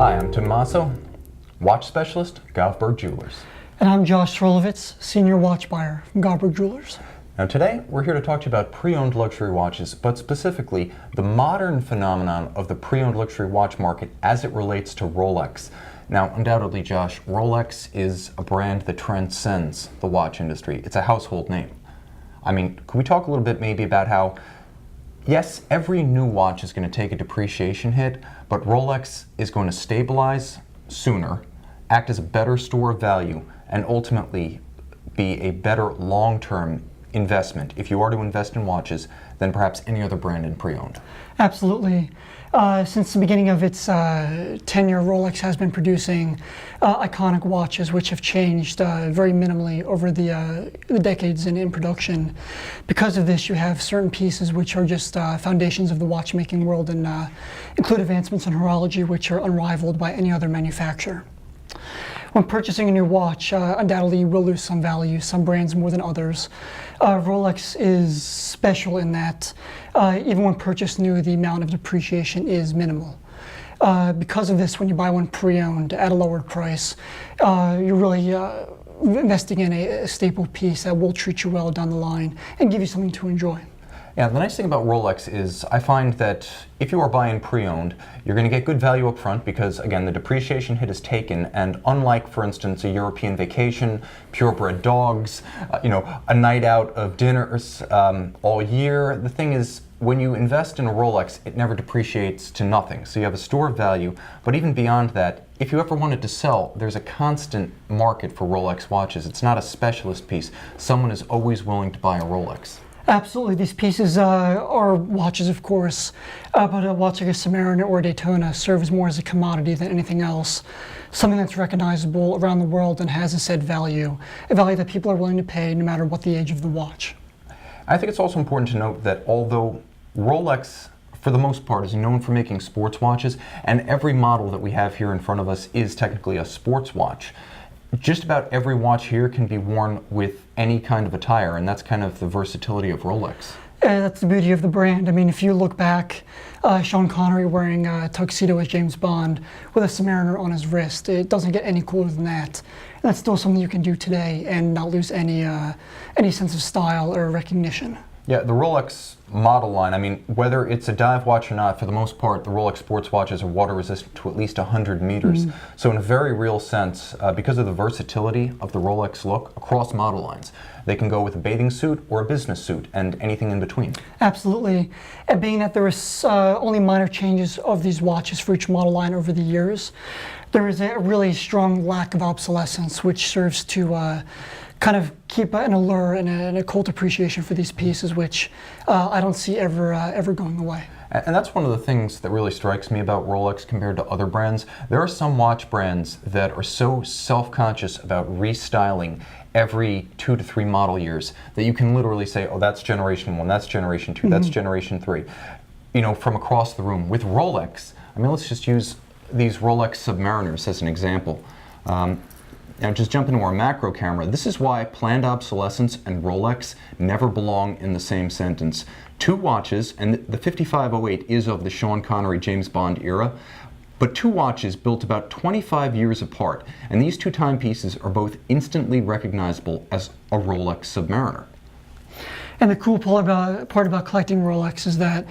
Hi, I'm Tim Mosso, watch specialist, Govberg Jewelers. And I'm Josh Srolovitz, senior watch buyer from Govberg Jewelers. Now today, we're here to talk to you about pre-owned luxury watches, but specifically the modern phenomenon of the pre-owned luxury watch market as it relates to Rolex. Now, undoubtedly, Josh, Rolex is a brand that transcends the watch industry. It's a household name. I mean, could we talk a little bit maybe about how, yes, every new watch is going to take a depreciation hit, but Rolex is going to stabilize sooner, act as a better store of value, and ultimately be a better long-term investment, if you are to invest in watches, than perhaps any other brand in pre-owned? Absolutely. Since the beginning of its tenure, Rolex has been producing iconic watches which have changed very minimally over the decades in production. Because of this, you have certain pieces which are just foundations of the watchmaking world and include advancements in horology which are unrivaled by any other manufacturer. When purchasing a new watch, undoubtedly you will lose some value, some brands more than others. Rolex is special in that even when purchased new, the amount of depreciation is minimal. Because of this, when you buy one pre-owned at a lowered price, you're really investing in a staple piece that will treat you well down the line and give you something to enjoy. Yeah, the nice thing about Rolex is I find that if you are buying pre-owned, you're going to get good value up front because, again, the depreciation hit is taken, and unlike, for instance, a European vacation, purebred dogs, a night out of dinners all year, the thing is, when you invest in a Rolex, it never depreciates to nothing. So you have a store of value, but even beyond that, if you ever wanted to sell, there's a constant market for Rolex watches. It's not a specialist piece. Someone is always willing to buy a Rolex. Absolutely. These pieces are watches, of course, but a watch like a Submariner or a Daytona serves more as a commodity than anything else. Something that's recognizable around the world and has a said value, a value that people are willing to pay no matter what the age of the watch. I think it's also important to note that although Rolex, for the most part, is known for making sports watches, and every model that we have here in front of us is technically a sports watch, just about every watch here can be worn with any kind of attire, and that's kind of the versatility of Rolex. That's the beauty of the brand. I mean, if you look back, Sean Connery wearing a tuxedo as James Bond with a Submariner on his wrist, it doesn't get any cooler than that. And that's still something you can do today and not lose any sense of style or recognition. Yeah, the Rolex model line, I mean, whether it's a dive watch or not, for the most part, the Rolex sports watches are water resistant to at least 100 meters. So in a very real sense, because of the versatility of the Rolex look across model lines, they can go with a bathing suit or a business suit and anything in between. Absolutely. And being that there is only minor changes of these watches for each model line over the years, there is a really strong lack of obsolescence, which serves to kind of keep an allure and a cult appreciation for these pieces, which I don't see ever going away. And that's one of the things that really strikes me about Rolex compared to other brands. There are some watch brands that are so self-conscious about restyling every 2 to 3 model years that you can literally say, oh, that's generation 1, that's generation 2, that's generation 3, from across the room. With Rolex, I mean, let's just use these Rolex Submariners as an example. Now just jump into our macro camera. This is why planned obsolescence and Rolex never belong in the same sentence. Two watches, and the 5508 is of the Sean Connery James Bond era, but two watches built about 25 years apart, and these two timepieces are both instantly recognizable as a Rolex Submariner. And the cool part about collecting Rolex is that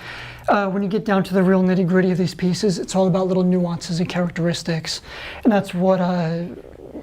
when you get down to the real nitty-gritty of these pieces, it's all about little nuances and characteristics, and that's what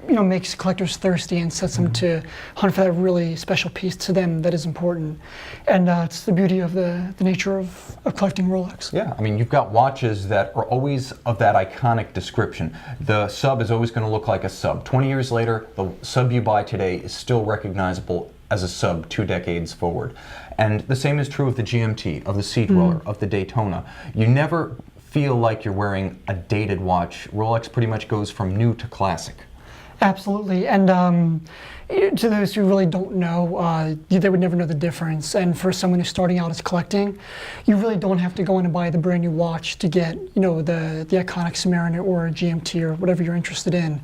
makes collectors thirsty and sets them to hunt for that really special piece to them that is important. And it's the beauty of the nature of collecting Rolex. Yeah, I mean, you've got watches that are always of that iconic description. The sub is always going to look like a sub. 20 years later, the sub you buy today is still recognizable as a sub 2 decades forward. And the same is true of the GMT, of the Sea Dweller, of the Daytona. You never feel like you're wearing a dated watch. Rolex pretty much goes from new to classic. Absolutely, and to those who really don't know, they would never know the difference. And for someone who's starting out as collecting, you really don't have to go in and buy the brand new watch to get, the iconic Submariner or GMT or whatever you're interested in.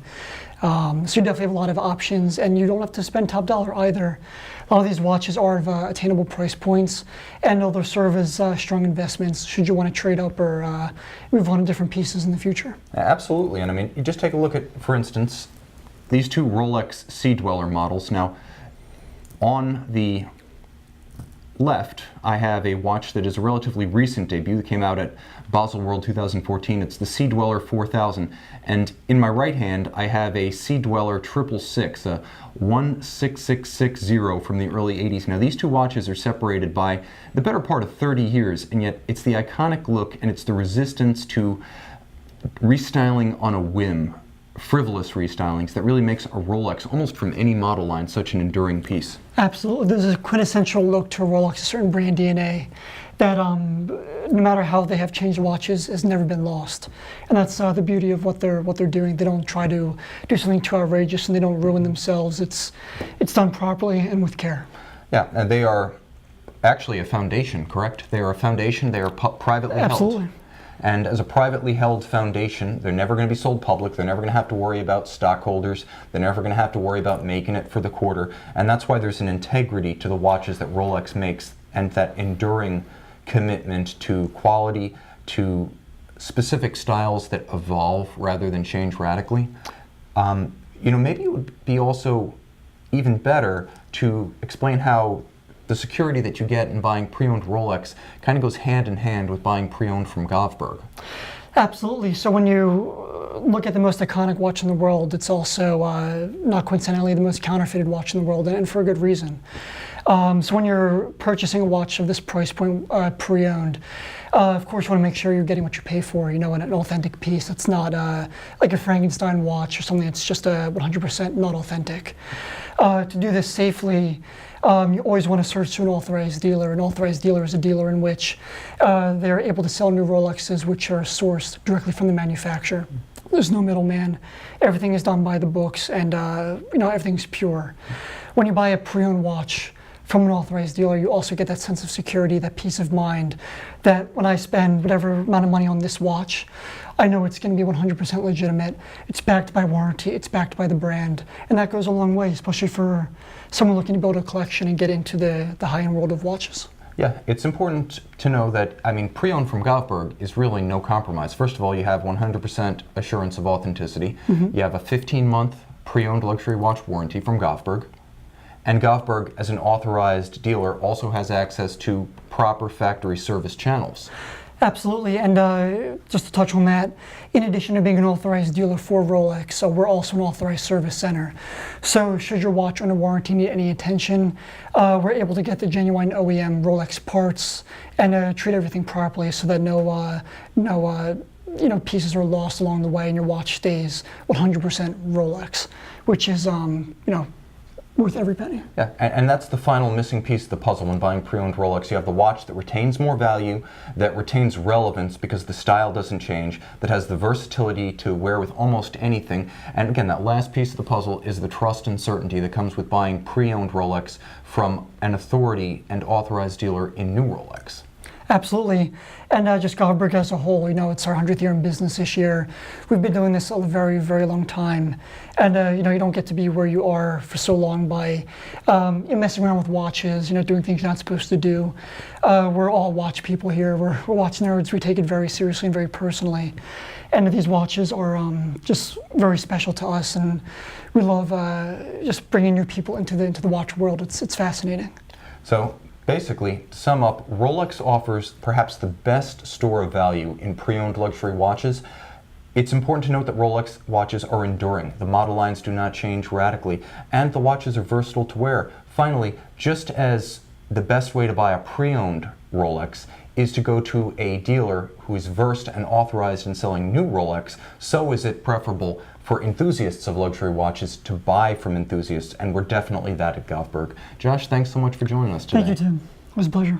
So you definitely have a lot of options, and you don't have to spend top dollar either. A lot of these watches are of attainable price points, and they'll serve as strong investments should you want to trade up or move on to different pieces in the future. Absolutely, and I mean, you just take a look at, for instance, these two Rolex Sea Dweller models. Now, on the left, I have a watch that is a relatively recent debut that came out at Basel World 2014. It's the Sea Dweller 4000. And in my right hand, I have a Sea Dweller 666, a 16660 from the early 80s. Now, these two watches are separated by the better part of 30 years, and yet it's the iconic look and it's the resistance to restyling on a whim, frivolous restylings, that really makes a Rolex, almost from any model line, such an enduring piece. Absolutely. There's a quintessential look to Rolex, a certain brand DNA that no matter how they have changed watches, has never been lost. And that's the beauty of what they're doing. They don't try to do something too outrageous, and they don't ruin themselves. It's done properly and with care. Yeah, and they are actually a foundation, correct? They are a foundation. They are privately held. Absolutely. And as a privately held foundation, they're never going to be sold public. They're never going to have to worry about stockholders. They're never going to have to worry about making it for the quarter. And that's why there's an integrity to the watches that Rolex makes, and that enduring commitment to quality, to specific styles that evolve rather than change radically. Maybe it would be also even better to explain how the security that you get in buying pre-owned Rolex kind of goes hand in hand with buying pre-owned from Govberg. Absolutely. So when you look at the most iconic watch in the world, it's also not coincidentally the most counterfeited watch in the world, and for a good reason. So when you're purchasing a watch of this price point pre-owned, of course you want to make sure you're getting what you pay for, an authentic piece. It's not like a Frankenstein watch or something that's just 100% not authentic. To do this safely, you always want to search to an authorized dealer. An authorized dealer is a dealer in which they're able to sell new Rolexes which are sourced directly from the manufacturer. There's no middleman. Everything is done by the books, and everything's pure. When you buy a pre-owned watch from an authorized dealer, you also get that sense of security, that peace of mind, that when I spend whatever amount of money on this watch, I know it's going to be 100% legitimate. It's backed by warranty. It's backed by the brand. And that goes a long way, especially for someone looking to build a collection and get into the high-end world of watches. Yeah, it's important to know that, pre-owned from Govberg is really no compromise. First of all, you have 100% assurance of authenticity. Mm-hmm. You have a 15-month pre-owned luxury watch warranty from Govberg. And Govberg, as an authorized dealer, also has access to proper factory service channels. Absolutely, and just to touch on that, in addition to being an authorized dealer for Rolex, so we're also an authorized service center. So should your watch under warranty need any attention, we're able to get the genuine OEM Rolex parts and treat everything properly so that no pieces are lost along the way and your watch stays 100% Rolex, which is worth every penny. Yeah, and that's the final missing piece of the puzzle when buying pre-owned Rolex. You have the watch that retains more value, that retains relevance because the style doesn't change, that has the versatility to wear with almost anything. And again, that last piece of the puzzle is the trust and certainty that comes with buying pre-owned Rolex from an authority and authorized dealer in new Rolex. Absolutely, and just Govberg as a whole, it's our 100th year in business this year. We've been doing this a very, very long time, and you don't get to be where you are for so long by messing around with watches, doing things you're not supposed to do. We're all watch people here. We're watch nerds. We take it very seriously and very personally, and these watches are just very special to us, and we love just bringing new people into the watch world. It's fascinating. So, basically, to sum up, Rolex offers perhaps the best store of value in pre-owned luxury watches. It's important to note that Rolex watches are enduring. The model lines do not change radically, and the watches are versatile to wear. Finally, just as the best way to buy a pre-owned Rolex is to go to a dealer who is versed and authorized in selling new Rolex, so is it preferable for enthusiasts of luxury watches to buy from enthusiasts, and we're definitely that at Govberg. Josh, thanks so much for joining us today. Thank you, Tim. It was a pleasure.